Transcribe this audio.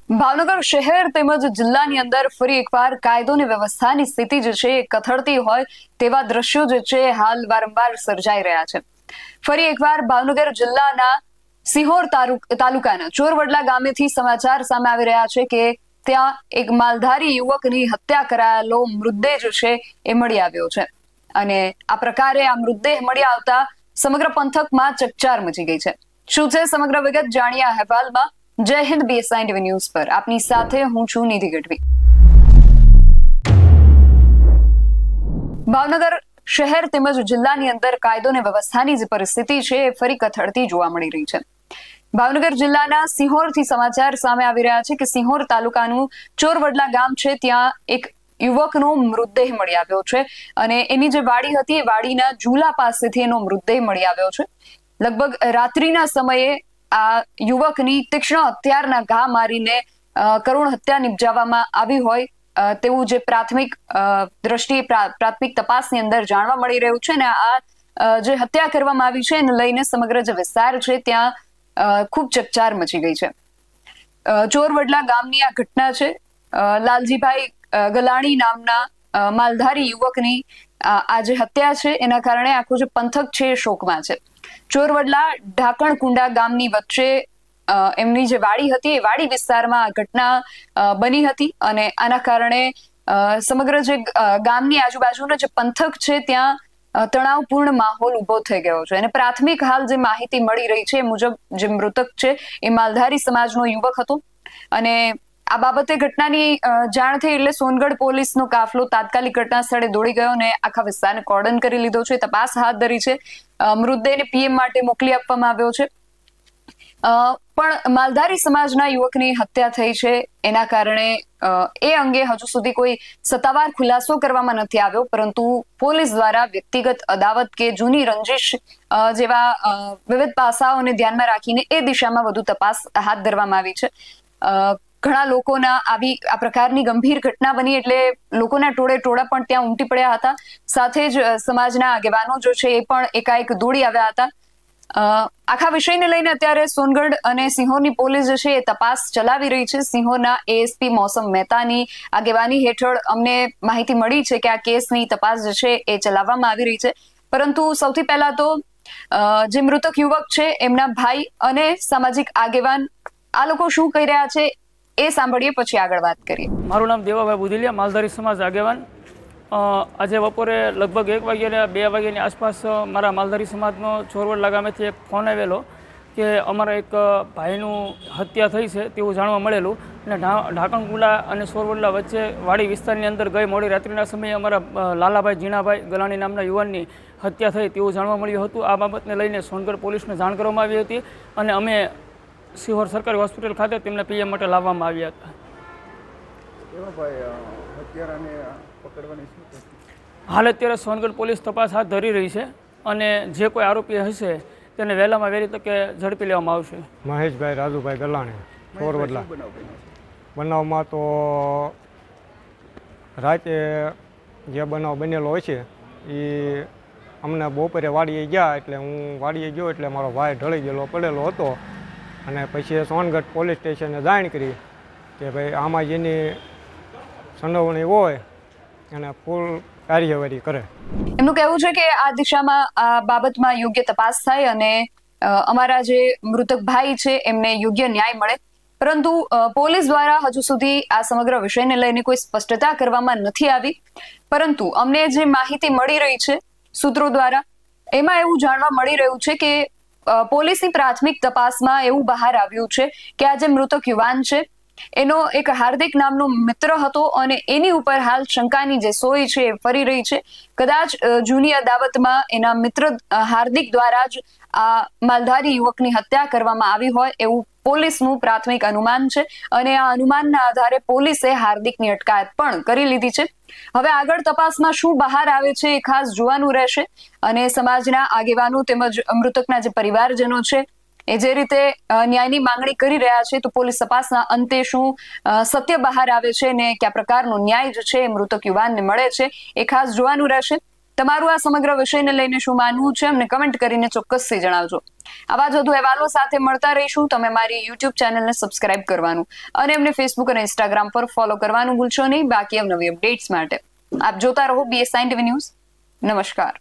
ભાવનગર શહેર તેમજ જિલ્લાની અંદર ફરી એકવાર કાયદો અને વ્યવસ્થાની સ્થિતિ જે છે એ કથળતી હોય તેવા દ્રશ્યો જે છે હાલ વારંવાર સર્જાઈ રહ્યા છે। ફરી એકવાર ભાવનગર જિલ્લાના સિહોર તાલુકાના ચોરવડલા ગામેથી સમાચાર સામે આવી રહ્યા છે કે ત્યાં એક માલધારી યુવકની હત્યા કરાયેલો મૃતદેહ જે છે એ મળી આવ્યો છે અને આ પ્રકારે આ મૃતદેહ મળી આવતા સમગ્ર પંથકમાં ચકચાર મચી ગઈ છે। શું છે સમગ્ર વિગત જાણીએ આ અહેવાલમાં। જય હિન્દ BSI TV ન્યૂઝ પર આપની સાથે હું છું નિધિ ગઢવી। ભાવનગર શહેર તેમજ જિલ્લાની અંદર કાયદો અને વ્યવસ્થાની જે પરિસ્થિતિ છે એ ફરી કથળતી જોવા મળી રહી છે। ભાવનગર જિલ્લાના સિહોરથી સમાચાર સામે આવી રહ્યા છે કે સિહોર તાલુકાનું ચોરવડલા ગામ છે, ત્યાં એક યુવકનો મૃતદેહ મળી આવ્યો છે અને એની જે વાડી હતી એ વાડીના ઝૂલા પાસેથી એનો મૃતદેહ મળી આવ્યો છે। લગભગ રાત્રિના સમયે આ યુવકની તીક્ષ્ણ હથિયારના ઘા મારીને કરુણ હત્યા નિપજાવવામાં આવી હોય તેવું જે પ્રાથમિક દ્રષ્ટિએ પ્રાથમિક તપાસની અંદર જાણવા મળી રહ્યું છે ને આ જે હત્યા કરવામાં આવી છે એને લઈને સમગ્ર જે વિસ્તાર છે ત્યાં ખૂબ ચકચાર મચી ગઈ છે। ચોરવડલા ગામની આ ઘટના છે। લાલજીભાઈ ગલાણી નામના માલધારી યુવકની આ જે હત્યા છે એના કારણે આખું જે પંથક છે એ શોકમાં છે। ચોરવડલા ઢાકણકુંડા ગામની વચ્ચે એમની જે વાડી હતી એ વાડી વિસ્તારમાં આ ઘટના બની હતી અને આના કારણે સમગ્ર જે ગામની આજુબાજુનો જે પંથક છે ત્યાં તણાવપૂર્ણ માહોલ ઉભો થઈ ગયો છે અને પ્રાથમિક હાલ જે માહિતી મળી રહી છે એ મુજબ જે મૃતક છે એ માલધારી સમાજનો યુવક હતો અને આ બાબતે ઘટનાની જાણ થઈ એટલે સોનગઢ પોલીસનો કાફલો તાત્કાલિક ઘટના સ્થળે દોડી ગયો અને આખા વિસ્તારને કોર્ડન કરી લીધો છે। તપાસ હાથ ધરી છે। મૃતદેહને PM માટે મોકલી આપવામાં આવ્યો છે। પણ માલધારી સમાજના યુવકની હત્યા થઈ છે એના કારણે એ અંગે હજુ સુધી કોઈ સત્તાવાર ખુલાસો કરવામાં નથી આવ્યો, પરંતુ પોલીસ દ્વારા વ્યક્તિગત અદાવત કે જૂની રંજિશ જેવા વિવિધ પાસાઓને ધ્યાનમાં રાખીને એ દિશામાં વધુ તપાસ હાથ ધરવામાં આવી છે। ઘણા લોકોના આ પ્રકારની ગંભીર ઘટના બની એટલે લોકોના ટોળા પણ ત્યાં ઉમટી પડ્યા હતા। સાથે જ સમાજના આગેવાનો જો છે એ પણ એકાએક દોડી આવ્યા હતા। આખા વિષયને લઈને અત્યારે સોનગઢ અને સિહોરની પોલીસ જે છે એ તપાસ ચલાવી રહી છે। સિહોરના ASP મૌસમ મહેતાની આગેવાની હેઠળ અમને માહિતી મળી છે કે આ કેસની તપાસ જે છે એ ચલાવવામાં આવી રહી છે, પરંતુ સૌથી પહેલા તો જે મૃતક યુવક છે એમના ભાઈ અને સામાજિક આગેવાન આ લોકો શું કહી રહ્યા છે એ સાંભળીએ, પછી આગળ વાત કરીએ। મારું નામ દેવાભાઈ બુધિલિયા, માલધારી સમાજ આગેવાન। આજે બપોરે લગભગ 1 વાગ્યા 2 વાગ્યાની આસપાસ મારા માલધારી સમાજનો ચોરવડલા ગામેથી એક ફોન આવેલો કે અમારા એક ભાઈનું હત્યા થઈ છે તેવું જાણવા મળેલું અને ઢાકણકુંડા અને ચોરવડલા વચ્ચે વાડી વિસ્તારની અંદર ગઈ મોડી રાત્રિના સમયે અમારા લાલાભાઈ જીણાભાઈ ગલાણી નામના યુવાનની હત્યા થઈ તેવું જાણવા મળ્યું હતું। આ બાબતને લઈને સોનગઢ પોલીસને જાણ કરવામાં આવી હતી અને અમે સિહોર સરકારી હોસ્પિટલ ખાતે તેમને PM માટે લાવવામાં આવ્યા હતા। હાલ અત્યારે સોનગઢ પોલીસ તપાસ હાથ ધરી રહી છે અને જે કોઈ આરોપી હશે તેને વહેલામાં વહેલી તકે ઝડપી લેવામાં આવશે। મહેશભાઈ રાજુભાઈ ગલાણી, ચોરવડલા। બનાવમાં તો રાતે જે બનાવ બનેલો હોય છે એ અમને બપોરે વાડીએ ગયા એટલે હું વાડીએ ગયો એટલે મારો ભાઈ ઢળી ગયેલો પડેલો હતો અને પછી સોનગઢ પોલીસ સ્ટેશને જાણ કરી કે ભાઈ આમાં જેની સંડોવણી હોય એને ફૂલ કાર્યવાહી કરે। એમનું કહેવું છે કે આ દિશામાં આ બાબતમાં યોગ્ય તપાસ થાય અને અમારા જે મૃતક ભાઈ છે એમને યોગ્ય ન્યાય મળે, પરંતુ પોલીસ દ્વારા હજુ સુધી આ સમગ્ર વિષયને લઈને કોઈ સ્પષ્ટતા કરવામાં નથી આવી। પરંતુ અમને જે માહિતી મળી રહી છે સૂત્રો દ્વારા એમાં એવું જાણવા મળી રહ્યું છે કે પોલીસની પ્રાથમિક તપાસમાં એવું બહાર આવ્યું છે કે આ જે મૃતક યુવાન છે એનો એક હાર્દિક નામનો મિત્ર હતો અને એની ઉપર હાલ શંકાની જે સોય છે એ ફરી રહી છે। કદાચ જૂની અદાવતમાં એના મિત્ર હાર્દિક દ્વારા જ આ માલધારી યુવકની હત્યા કરવામાં આવી હોય એવું પોલીસનું પ્રાથમિક અનુમાન છે અને આ અનુમાનના આધારે પોલીસે હાર્દિકની અટકાયત પણ કરી લીધી છે। હવે આગળ તપાસમાં શું બહાર આવે છે એ ખાસ જોવાનું રહેશે અને સમાજના આગેવાનો તેમજ મૃતકના જે પરિવારજનો છે એ જે રીતે ન્યાયની માંગણી કરી રહ્યા છે તો પોલીસ તપાસના અંતે શું સત્ય બહાર આવે છે ને કયા પ્રકારનો ન્યાય જે છે મૃતક યુવાનને મળે છે એ ખાસ જોવાનું રહેશે। તમારું આ સમગ્ર વિષયને લઈને શું માનવું છે અમને કમેન્ટ કરીને ચોક્કસથી જણાવજો. આવા જ વધુ અહેવાલો સાથે મળતા રહીશું. તમે મારી યુટ્યુબ ચેનલને સબસ્ક્રાઇબ કરવાનું અને અમને ફેસબુક અને ઇન્સ્ટાગ્રામ પર ફોલો કરવાનું ભૂલશો નહીં. બાકી નવી અપડેટ્સ માટે આપ જોતા રહો BS9 TV ન્યૂઝ. નમસ્કાર.